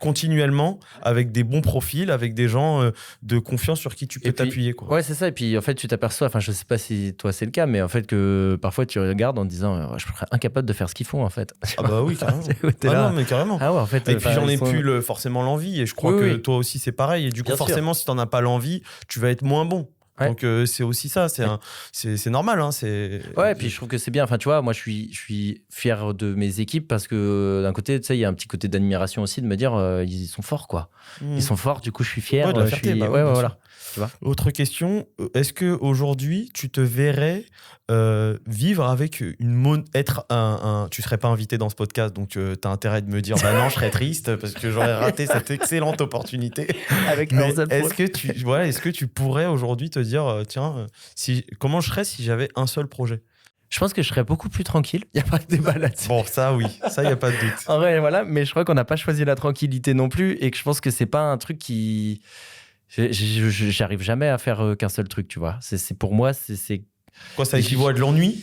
continuellement avec des bons profils, avec des gens de confiance sur qui tu peux t'appuyer, quoi. Ouais, c'est ça. Et puis en fait, tu t'aperçois, je sais pas si toi c'est le cas, mais en fait que parfois tu regardes en te disant je serais incapable de faire ce qu'ils font en fait. Ah bah oui, carrément. Non, mais carrément. Ah ouais, en fait, et puis j'en ai plus forcément l'envie, et je crois que toi aussi c'est pareil, et du coup Bien forcément sûr. si t'en as pas l'envie, tu vas être moins bon. Ouais. Donc c'est aussi ça, c'est normal. Hein, Ouais, puis je trouve que c'est bien. Enfin, tu vois, moi, je suis fier de mes équipes parce que d'un côté, tu sais, il y a un petit côté d'admiration aussi de me dire, ils sont forts, quoi. Ils sont forts, du coup, je suis fier. Ouais, de la fierté, ouais, bien voilà. sûr. Tu vois. Autre question, est-ce qu'aujourd'hui, tu te verrais vivre avec tu serais pas invité dans ce podcast, donc tu as intérêt de me dire, bah non, je serais triste parce que j'aurais raté cette excellente opportunité. Avec Mais est-ce que tu pourrais aujourd'hui te dire, tiens, comment je serais si j'avais un seul projet? Je pense que je serais beaucoup plus tranquille. Il n'y a pas de débat là-dessus. Bon, ça, oui. Ça, il n'y a pas de doute. En vrai, voilà. Mais je crois qu'on n'a pas choisi la tranquillité non plus et que je pense que c'est pas un truc qui... J'arrive jamais à faire qu'un seul truc, tu vois. Pour moi, c'est... Quoi, ça équivaut à de l'ennui?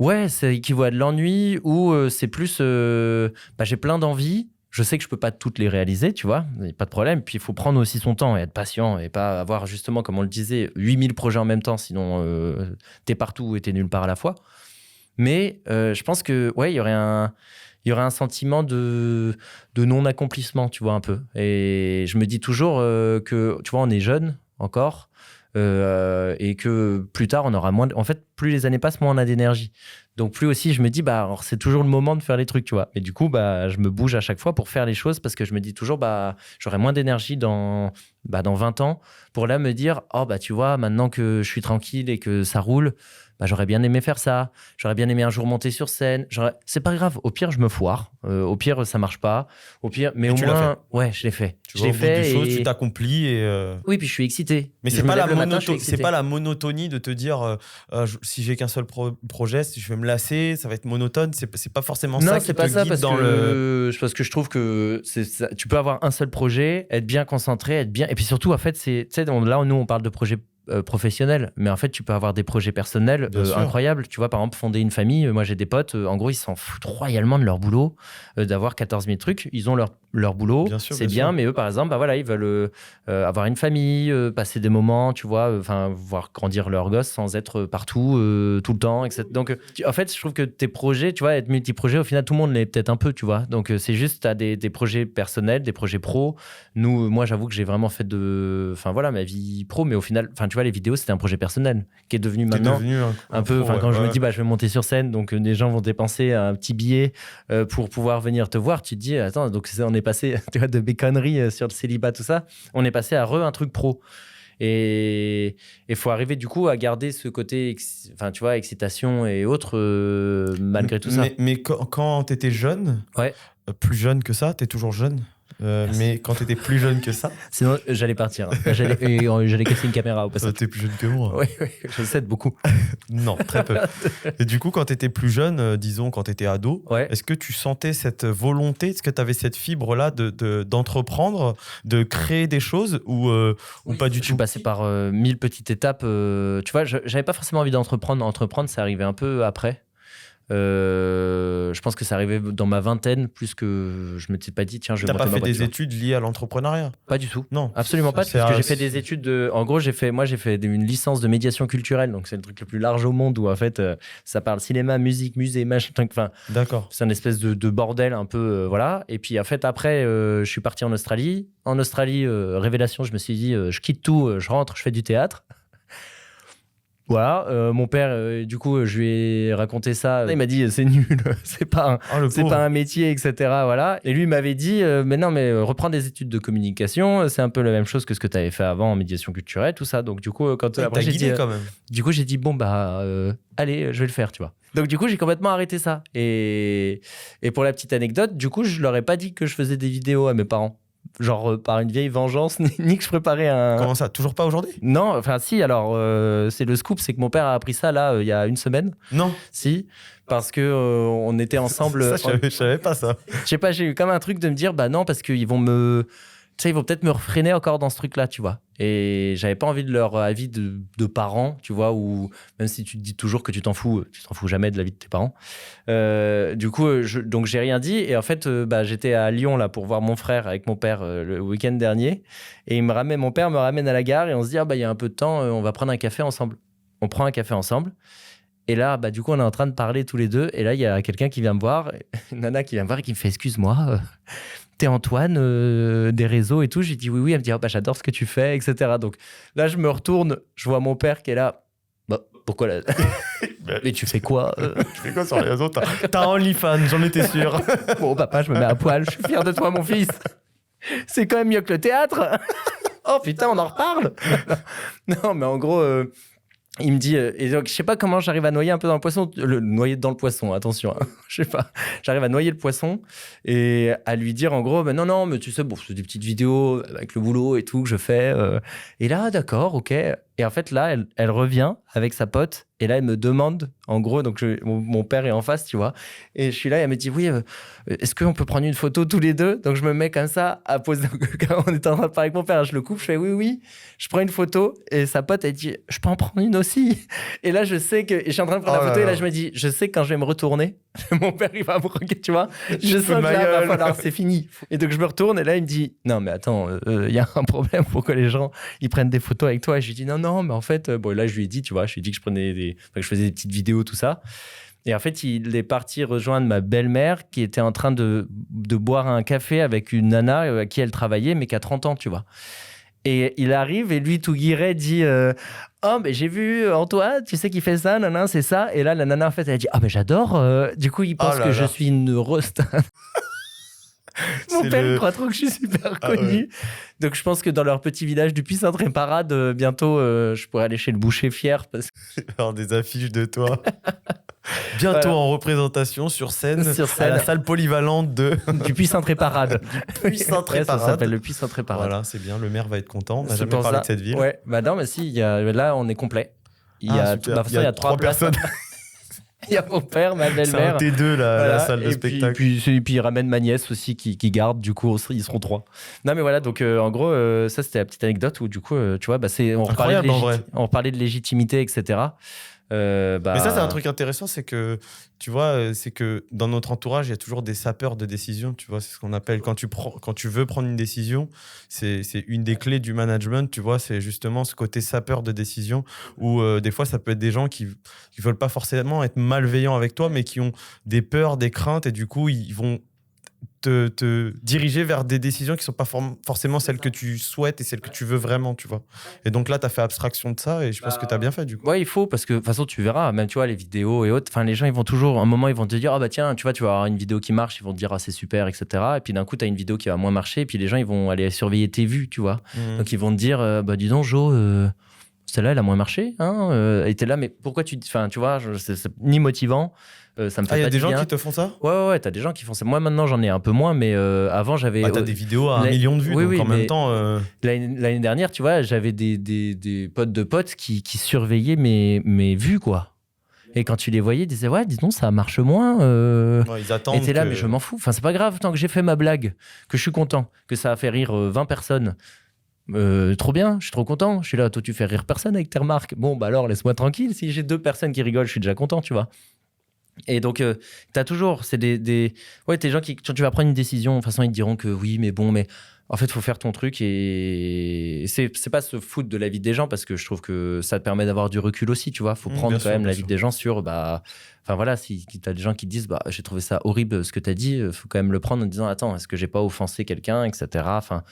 Ouais, ça équivaut à de l'ennui ou c'est plus... j'ai plein d'envies. Je sais que je peux pas toutes les réaliser, tu vois. Y a pas de problème. Puis il faut prendre aussi son temps et être patient et pas avoir justement, comme on le disait, 8000 projets en même temps. Sinon, t'es partout et t'es nulle part à la fois. Mais je pense que, ouais, il y aurait un sentiment de non-accomplissement, tu vois, un peu. Et je me dis toujours que, tu vois, on est jeune encore et que plus tard, on aura moins... En fait, plus les années passent, moins on a d'énergie. Donc, plus aussi, je me dis, alors, c'est toujours le moment de faire les trucs, tu vois. Et du coup, je me bouge à chaque fois pour faire les choses parce que je me dis toujours, j'aurai moins d'énergie dans 20 ans pour là me dire, tu vois, maintenant que je suis tranquille et que ça roule, j'aurais bien aimé faire ça. J'aurais bien aimé un jour monter sur scène. C'est pas grave. Au pire, je me foire. Au pire, ça marche pas. Au pire, mais au moins, ouais, je l'ai fait. Tu vas au bout des choses, tu t'accomplis et. Oui, puis je suis excité. Mais c'est pas la monotonie de te dire si j'ai qu'un seul projet, si je vais me lasser, ça va être monotone. C'est pas forcément ça qui te guide dans le. Parce que je trouve que tu peux avoir un seul projet, être bien concentré, être bien. Et puis surtout, en fait, là, nous, on parle de projets professionnel, mais en fait tu peux avoir des projets personnels incroyables, tu vois, par exemple fonder une famille. Moi j'ai des potes, en gros ils s'en foutent royalement de leur boulot, d'avoir 14 000 trucs, ils ont leur boulot, c'est bien, mais eux par exemple ils veulent avoir une famille, passer des moments, tu vois, voir grandir leurs gosses sans être partout tout le temps, etc. Donc en fait je trouve que tes projets, tu vois, être multi-projet, au final tout le monde l'est peut-être un peu, tu vois, donc c'est juste t'as des projets personnels, des projets pro. Moi j'avoue que j'ai vraiment fait ma vie pro, mais au final, tu vois, les vidéos, c'était un projet personnel qui est devenu maintenant un peu... Quand je me dis, je vais monter sur scène, donc des gens vont dépenser un petit billet pour pouvoir venir te voir, tu te dis, attends, donc on est passé tu vois, de mes conneries sur le célibat, tout ça, on est passé à un truc pro. Et il faut arriver du coup à garder ce côté, tu vois, excitation et autres, malgré tout ça. Mais quand tu étais jeune, plus jeune que ça, tu es toujours jeune mais quand t'étais plus jeune que ça... Sinon, j'allais partir. J'allais casser une caméra au passage. T'es plus jeune que moi. Oui, je sais beaucoup. Non, très peu. Et du coup, quand t'étais plus jeune, disons, quand t'étais ado, est-ce que tu sentais cette volonté, est-ce que t'avais cette fibre-là d'entreprendre, de créer des choses ou pas du tout? Je suis passé par 1000 petites étapes. Tu vois, j'avais pas forcément envie d'entreprendre. Entreprendre, ça arrivait un peu après. Je pense que ça arrivait dans ma vingtaine, plus que je m'étais pas dit tiens je vais monter ma boîte. T'as pas fait des études liées à l'entrepreneuriat? Pas du tout. Non, absolument pas, parce que j'ai fait des études en gros j'ai fait une licence de médiation culturelle, donc c'est le truc le plus large au monde où en fait ça parle cinéma, musique, musée, machin, d'accord. C'est un espèce de bordel un peu voilà. Et puis en fait après je suis parti en Australie. Révélation, je me suis dit je quitte tout, je rentre, je fais du théâtre. Voilà, mon père, du coup, je lui ai raconté ça. Il m'a dit, c'est nul, c'est pas un métier, etc. Voilà. Et lui, il m'avait dit, mais non, mais reprends des études de communication, c'est un peu la même chose que ce que tu avais fait avant en médiation culturelle, tout ça. Donc, du coup, après, j'ai dit, quand même. Du coup, j'ai dit, bon, allez, je vais le faire, tu vois. Donc, du coup, j'ai complètement arrêté ça. Et pour la petite anecdote, du coup, je leur ai pas dit que je faisais des vidéos à mes parents. Genre par une vieille vengeance, ni que je préparais un... Comment ça? Toujours pas aujourd'hui? Non, enfin si, alors c'est le scoop, c'est que mon père a appris ça là il y a une semaine. Non. Si, parce que on était ensemble... Ça, je savais pas ça. Je sais pas, j'ai eu comme un truc de me dire, non, parce qu'ils vont ils vont peut-être me refréner encore dans ce truc-là, tu vois. Et j'avais pas envie de leur avis de parents, tu vois, ou même si tu te dis toujours que tu t'en fous jamais de l'avis de tes parents. Du coup, donc j'ai rien dit. Et en fait, j'étais à Lyon là pour voir mon frère avec mon père le week-end dernier. Et mon père me ramène à la gare et on se dit, il y a un peu de temps, on va prendre un café ensemble. On prend un café ensemble. Et là, du coup, on est en train de parler tous les deux. Et là, il y a quelqu'un qui vient me voir, une nana qui vient me voir et qui me fait, excuse-moi, t'es Antoine des réseaux et tout. J'ai dit oui. Elle me dit, j'adore ce que tu fais, etc. Donc là, je me retourne, je vois mon père qui est là. Bah, pourquoi là Mais tu fais quoi Tu fais quoi sur les réseaux? T'as OnlyFans, j'en étais sûr. Bon, papa, je me mets à poil. Je suis fier de toi, mon fils. C'est quand même mieux que le théâtre. Oh putain, on en reparle. Non, mais en gros, il me dit... et donc, je sais pas comment j'arrive à noyer un peu dans le poisson. Noyer dans le poisson, attention. Hein. Je sais pas. J'arrive à noyer le poisson et à lui dire, en gros, non, mais tu sais, bon, c'est des petites vidéos avec le boulot et tout que je fais. Et là, d'accord, ok. Et en fait, là, elle revient avec sa pote. Et là, elle me demande, en gros, donc mon père est en face, tu vois. Et je suis là, et elle me dit, oui, est-ce qu'on peut prendre une photo tous les deux? Donc, je me mets comme ça, à poser. Quand on est en train de parler avec mon père, je le coupe, je fais oui. Je prends une photo. Et sa pote, elle dit, je peux en prendre une aussi. Et là, je sais que. Et je suis en train de prendre la photo. Et là, je me dis, je sais que quand je vais me retourner, mon père, il va me regarder, tu vois. Je sens que là, va falloir, c'est fini. Et donc, je me retourne. Et là, il me dit, non, mais attends, il y a un problème. Pourquoi les gens, ils prennent des photos avec toi? Et je lui dis, non, mais en fait, bon, là, je lui ai dit, tu vois, je lui ai dit que que je faisais des petites vidéos, tout ça. Et en fait, il est parti rejoindre ma belle-mère qui était en train de boire un café avec une nana à qui elle travaillait, mais qui a 30 ans, tu vois. Et il arrive et lui, tout guiré, dit oh, mais j'ai vu Antoine, tu sais qu'il fait ça, nana, c'est ça. Et là, la nana, en fait, elle dit mais j'adore. Du coup, il pense que je suis une roast. Mon père, il croit trop que je suis super connu. Ouais. Donc, je pense que dans leur petit village du Puy-Saint-Tréparade, bientôt, je pourrais aller chez le boucher fier. Parce que... Alors, des affiches de toi. Bientôt en représentation sur scène à la salle polyvalente du Puy-Saint-Tréparade. Puy-Saint-Tréparade. Ça s'appelle le Puy-Saint-Tréparade. Voilà, c'est bien. Le maire va être content. On n'a jamais parlé de cette ville. Ouais, bah non, mais si, là, on est complet. Il y a 3 personnes. Il y a mon père, ma belle-mère. C'est un T2, la salle de spectacle. Puis il ramène ma nièce aussi qui garde, du coup, ils seront 3. Non, mais voilà, donc en gros, ça, c'était la petite anecdote où, du coup, tu vois, on parlait de légitimité, etc. Mais ça, c'est un truc intéressant, c'est que, tu vois, c'est que dans notre entourage, il y a toujours des sapeurs de décision, tu vois, c'est ce qu'on appelle, quand tu veux prendre une décision, c'est une des clés du management, tu vois, c'est justement ce côté sapeur de décision, où des fois, ça peut être des gens qui veulent pas forcément être malveillants avec toi, mais qui ont des peurs, des craintes, et du coup, ils vont te diriger vers des décisions qui sont pas forcément celles que tu souhaites et celles que tu veux vraiment, tu vois. Et donc là, tu as fait abstraction de ça et je pense que tu as bien fait, du coup. Ouais, il faut, parce que de toute façon, tu verras, même, tu vois, les vidéos et autres, enfin, les gens, ils vont toujours, à un moment, ils vont te dire, tiens, tu vas avoir une vidéo qui marche, ils vont te dire, c'est super, etc. Et puis d'un coup, tu as une vidéo qui va moins marcher, et puis les gens, ils vont aller surveiller tes vues, tu vois. Donc ils vont te dire, dis donc, Jo, celle-là, elle a moins marché, hein, et t'es là, mais pourquoi tu vois, c'est ni motivant. Ça me fait il y a des gens qui te font ça? Ouais, t'as des gens qui font ça. Moi, maintenant, j'en ai un peu moins, mais avant, j'avais... t'as des vidéos à 1 million de vues, donc en même temps... L'année dernière, tu vois, j'avais des potes de potes qui surveillaient mes vues, quoi. Et quand tu les voyais, ils disaient, ouais, dis donc, ça marche moins. Ils attendent. Et t'es là, mais je m'en fous. Enfin, c'est pas grave, tant que j'ai fait ma blague, que je suis content, que ça a fait rire 20 personnes. Trop bien, je suis trop content. Je suis là, toi, tu fais rire personne avec tes remarques. Bon, bah alors, laisse-moi tranquille. Si j'ai 2 personnes qui rigolent, je suis déjà content, tu vois. Et donc, t'as toujours, c'est des gens qui, quand tu vas prendre une décision, de toute façon, ils te diront que oui, mais bon, mais en fait, il faut faire ton truc et c'est pas se foutre de la vie des gens parce que je trouve que ça te permet d'avoir du recul aussi, tu vois. Faut prendre quand même la vie des gens sur, enfin voilà, si t'as des gens qui te disent, j'ai trouvé ça horrible ce que t'as dit, faut quand même le prendre en disant, attends, est-ce que j'ai pas offensé quelqu'un, etc. Enfin,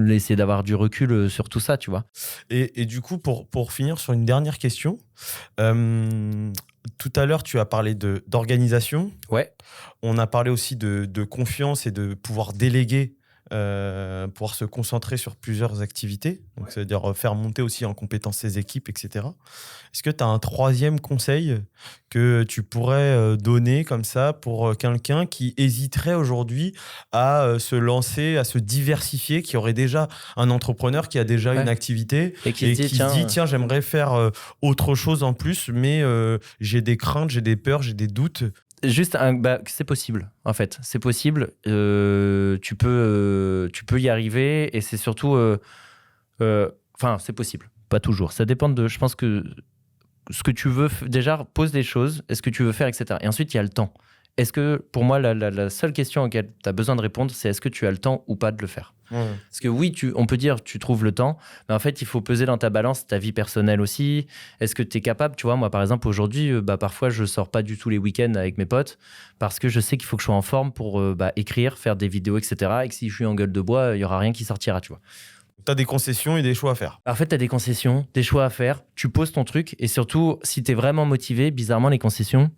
essayer d'avoir du recul sur tout ça, tu vois. Et du coup, pour finir sur une dernière question, tout à l'heure, tu as parlé d'organisation. Ouais. On a parlé aussi de confiance et de pouvoir déléguer, pouvoir se concentrer sur plusieurs activités. Donc, c'est-à-dire faire monter aussi en compétence ses équipes, etc. Est-ce que tu as un 3e conseil que tu pourrais donner comme ça pour quelqu'un qui hésiterait aujourd'hui à se lancer, à se diversifier, qui aurait déjà un entrepreneur qui a déjà une activité et qui se dit tiens, j'aimerais faire autre chose en plus, mais j'ai des craintes, j'ai des peurs, j'ai des doutes. Juste, c'est possible, en fait. C'est possible. Tu peux y arriver et c'est surtout... c'est possible. Pas toujours. Ça dépend de... Je pense que ce que tu veux... Déjà, pose des choses. Est-ce que tu veux faire, etc. Et ensuite, il y a le temps. est-ce que, pour moi, la seule question auquel tu as besoin de répondre, c'est est-ce que tu as le temps ou pas de le faire ? Parce que oui, on peut dire tu trouves le temps, mais en fait, il faut peser dans ta balance ta vie personnelle aussi. Est-ce que tu es capable ? Tu vois, moi, par exemple, aujourd'hui, parfois, je sors pas du tout les week-ends avec mes potes parce que je sais qu'il faut que je sois en forme pour écrire, faire des vidéos, etc. Et que si je suis en gueule de bois, il y aura rien qui sortira, tu vois. Tu as des concessions et des choix à faire. En fait, tu as des concessions, des choix à faire. Tu poses ton truc et surtout, si tu es vraiment motivé, bizarrement, les concessions,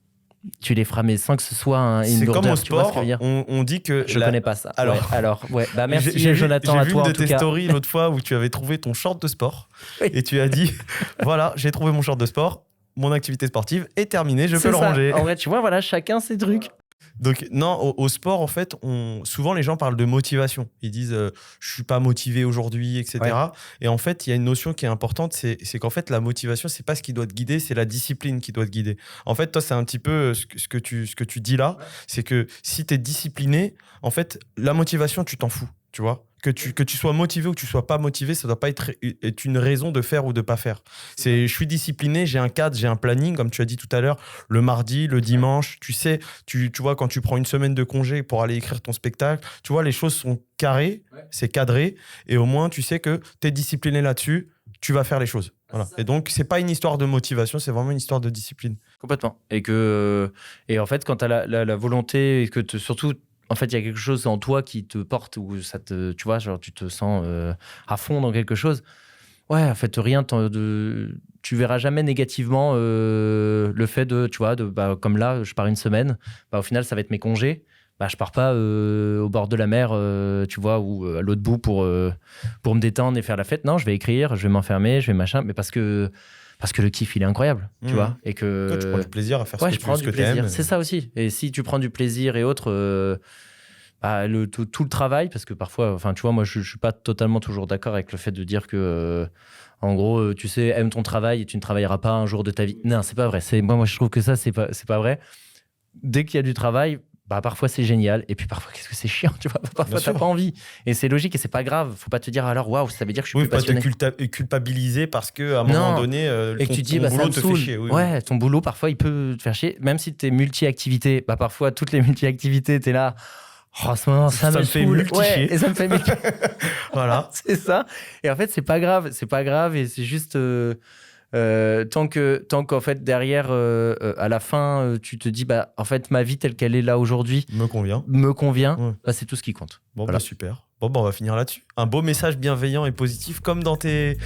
tu les feras, mais sans que ce soit une lourdeur. C'est comme au tu vois ce sport, que je veux dire ? on dit que... Je connais pas ça. Alors, merci j'ai Jonathan, à toi en vu une tout de tes cas. stories l'autre fois où tu avais trouvé ton short de sport Oui. et tu as dit, voilà, j'ai trouvé mon short de sport, mon activité sportive est terminée, je peux C'est le ça. ranger. En vrai, tu vois, voilà, chacun ses trucs. Donc non, au sport, en fait, souvent les gens parlent de motivation. Ils disent je suis pas motivé aujourd'hui, etc. Ouais. Et en fait, il y a une notion qui est importante, c'est qu'en fait, la motivation, c'est pas ce qui doit te guider, c'est la discipline qui doit te guider. En fait, toi, c'est un petit peu ce que tu dis là, c'est que si tu es discipliné, en fait, la motivation, tu t'en fous, tu vois. Que tu sois motivé ou que tu sois pas motivé, ça doit pas être une raison de faire ou de pas faire. Je suis discipliné, j'ai un cadre, j'ai un planning, comme tu as dit tout à l'heure, le mardi, le dimanche, tu sais, tu vois, quand tu prends une semaine de congé pour aller écrire ton spectacle, tu vois, les choses sont carrées, c'est cadré, et au moins, tu sais que tu es discipliné là-dessus, tu vas faire les choses. Voilà. Et donc, c'est pas une histoire de motivation, c'est vraiment une histoire de discipline. Complètement. Et en fait, quand tu as la volonté, et que surtout, en fait, il y a quelque chose en toi qui te porte, ou tu vois, genre, tu te sens à fond dans quelque chose. Ouais, en fait, rien tu verras jamais négativement le fait de, tu vois, comme là, je pars une semaine, au final, ça va être mes congés. Je pars pas au bord de la mer, tu vois, ou à l'autre bout pour me détendre et faire la fête. Non, je vais écrire, je vais m'enfermer, je vais machin, mais parce que le kiff, il est incroyable, tu vois. Et que... Toi, tu prends du plaisir à faire ouais, ce que tu plaisir. aimes. C'est ça aussi. Et si tu prends du plaisir et autres, tout le travail, parce que parfois, enfin, tu vois, moi, je suis pas totalement toujours d'accord avec le fait de dire que, en gros, tu sais, aime ton travail et tu ne travailleras pas un jour de ta vie. Non, c'est pas vrai. Moi, je trouve que ça, c'est pas vrai. Dès qu'il y a du travail, parfois c'est génial, et puis parfois qu'est-ce que c'est chiant, tu vois, parfois t'as pas envie, et c'est logique et c'est pas grave, faut pas te dire alors waouh, ça veut dire que je suis plus passionné. Faut pas te culpabiliser parce que à un moment donné et que tu dis ton boulot ça me te saoule. fait chier. Ouais, ton boulot parfois il peut te faire chier, même si t'es multi-activité, parfois toutes les multi-activités t'es là, oh, en ce moment ça me fait saoule, multi-chier. et ça me fait multi. Voilà. C'est ça, et en fait c'est pas grave, et c'est juste tant qu'en fait derrière à la fin tu te dis en fait ma vie telle qu'elle est là aujourd'hui me convient, ouais. C'est tout ce qui compte. Bon, voilà. Super. Bon, on va finir là-dessus. Un beau message bienveillant et positif comme dans tes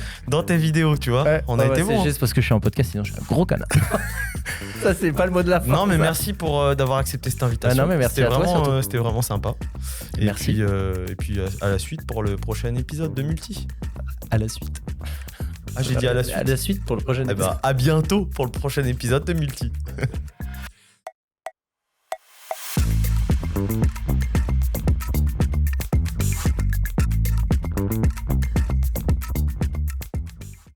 vidéos, tu vois. Ouais, on a été bon. C'est juste parce que je suis en podcast, sinon je suis un gros canard. Ça, c'est pas le mot de la fin. Non, mais merci pour d'avoir accepté cette invitation. Non, mais merci à toi, surtout. C'était vraiment sympa. Et merci. Puis à la suite pour le prochain épisode de Multi. À la suite. Ah, j'ai dit à la suite. À la suite pour le prochain épisode. À bientôt pour le prochain épisode de Multi.